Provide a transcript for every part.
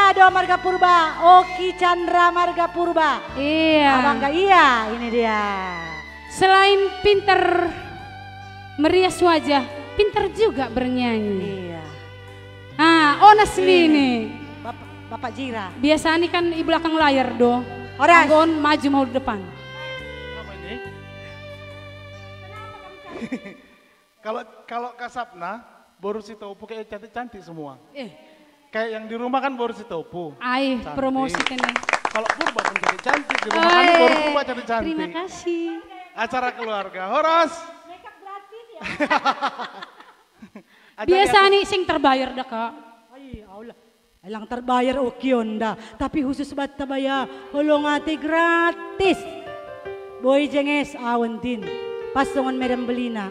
Ado Marga Purba, Oki Chandra Marga Purba. Iya. Abang gak iya, ini dia. Selain pinter merias wajah, pinter juga bernyanyi. Iya. Honestly nih. Bapak Jira. Biasa nih kan di belakang layar do. Horas. Anggon maju mau di depan. Apa ini? Kalau Kasapna, baru si Topu kayak cantik-cantik semua. Kayak yang di rumah kan baru si Topu. Cantik. Promosi kene. Kalau Purba pun cantik-cantik, di rumah kami baru Purba cantik-cantik. Terima kasih. Acara keluarga, Horas. Makeup gratis ya. Biasa nih sing terbayar dah kak. Ay, Allah. Alang terbayar oke onda, tapi khusus bata baya holong ate gratis. Boy jenges awentin. Pasongan Madam Belina.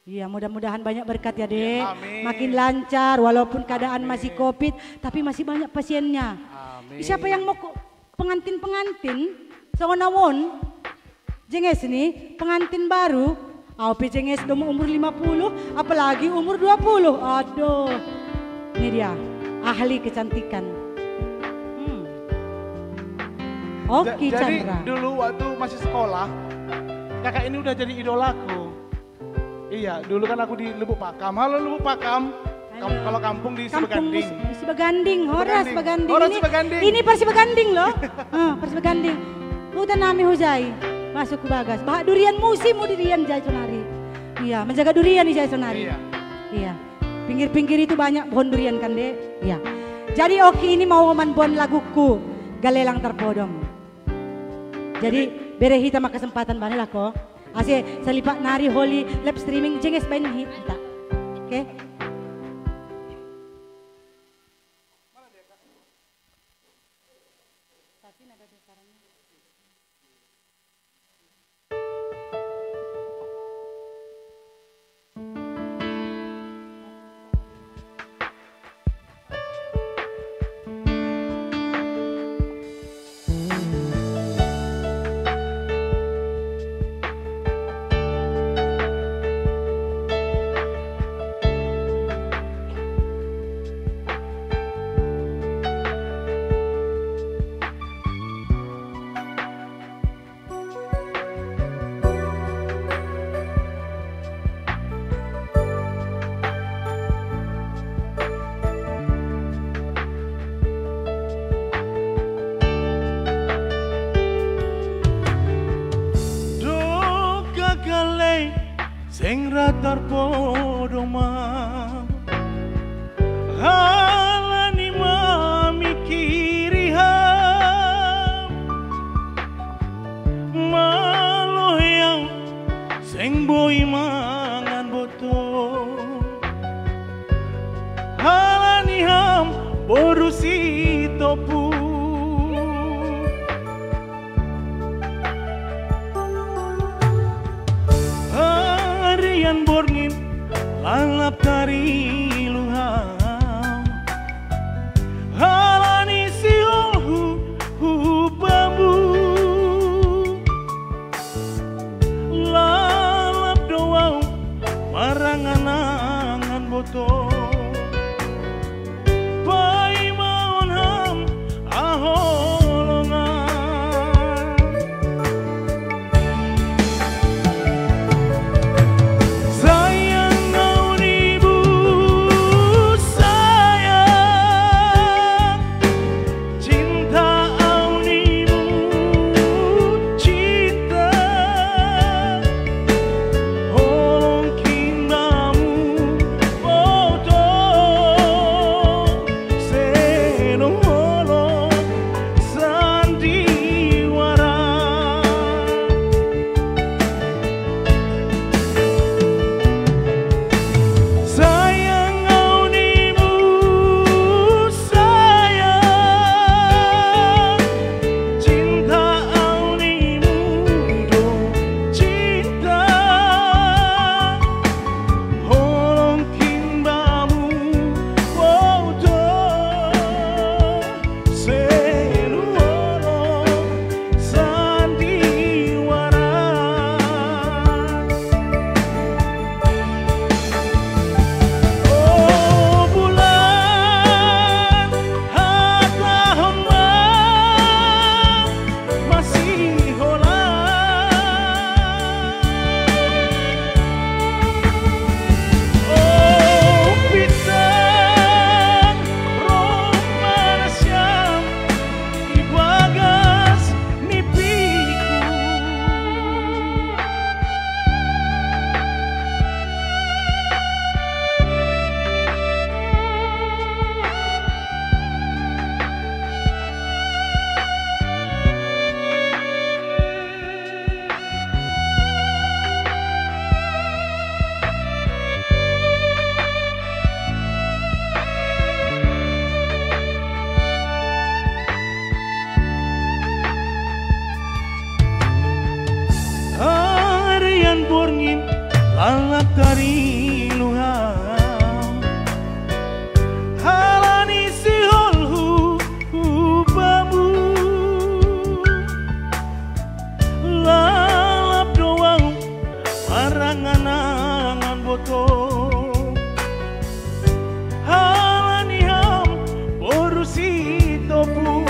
Iya, mudah-mudahan banyak berkat ya, Dek. Amin. Makin lancar walaupun keadaan masih Covid, tapi masih banyak pasiennya. Amin. Siapa yang mau pengantin-pengantin? Songonawon. Jenges nih, pengantin baru. Aupi jenges udah umur 50, apalagi umur 20. Aduh. Ini dia, ahli kecantikan. Oki Chandra. Jadi dulu waktu masih sekolah, kakak ini udah jadi idolaku. Iya, dulu kan aku di Lubuk Pakam. Halo Lubuk Pakam. Kalau kampung di Sibaganding. Di Sibaganding, Horas Sibaganding. Horas Sibaganding. Ini Persibaganding loh. Persibaganding. Hutan nami hujai. Masuk ke bagas. Bahak durian musim durian Jai Sonari. Iya, menjaga durian nih Jai Sonari. Iya. Iya. Pinggir-pinggir itu banyak pohon durian kan, Dek? Iya. Jadi Oki ini mau bon laguku Galelang Terpodong. Jadi bere hita mak kesempatan banyak lah kok. Asih selipak nari holy live streaming jenges bain hita. Oke? Sing ratar podong ma halani mamikiri ham maloyang sing boy mangan boto halani ham borusi topu borngin lalap dari luham halani siul hu bambu lalap doang marangan-angan botol pai maon ham aholongan tari luham halani siholhu ubamu lalap doang marangan-angan botol halani ham borusi topu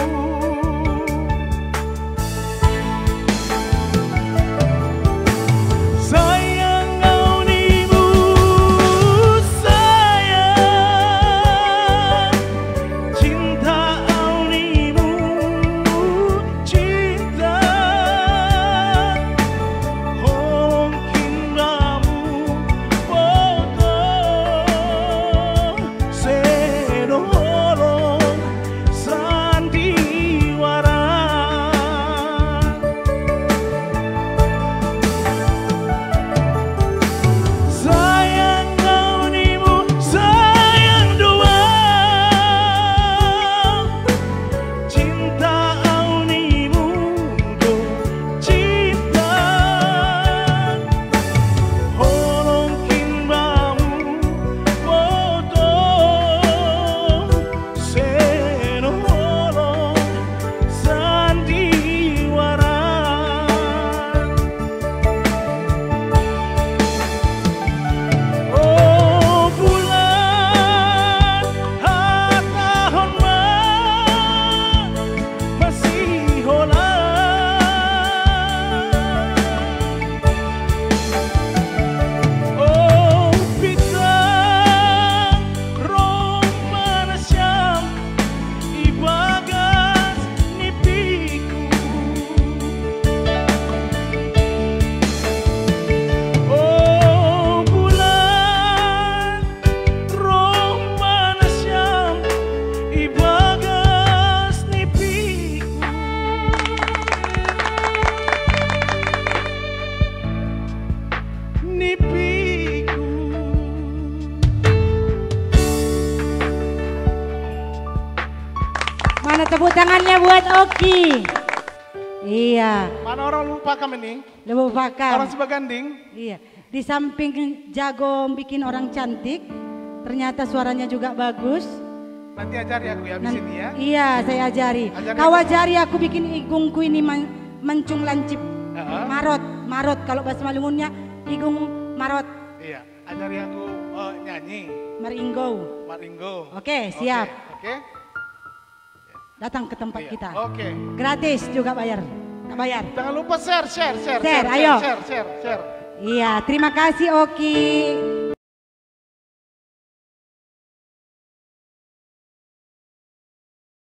Mana tepuk tangannya buat Oki. Iya, Mana orang lupa kami nih? Lubuk Pakam. Orang Sebaganding. Iya, di samping jago bikin orang cantik, ternyata suaranya juga bagus. Nanti ajari aku ya di sini ya. Iya, saya ajari. Ajari Kau apa? ajari aku bikin igungku ini mencung lancip. Heeh. Marot kalau bahasa Malungunnya igung marot, Iya, ajari aku nyanyi. meringgo. Maringgo. Oke, siap. Oke. Datang ke tempat Iya. kita. Oke. Gratis juga bayar. Tak bayar. Jangan lupa share. Share, ayo. Share. Iya, terima kasih Oki.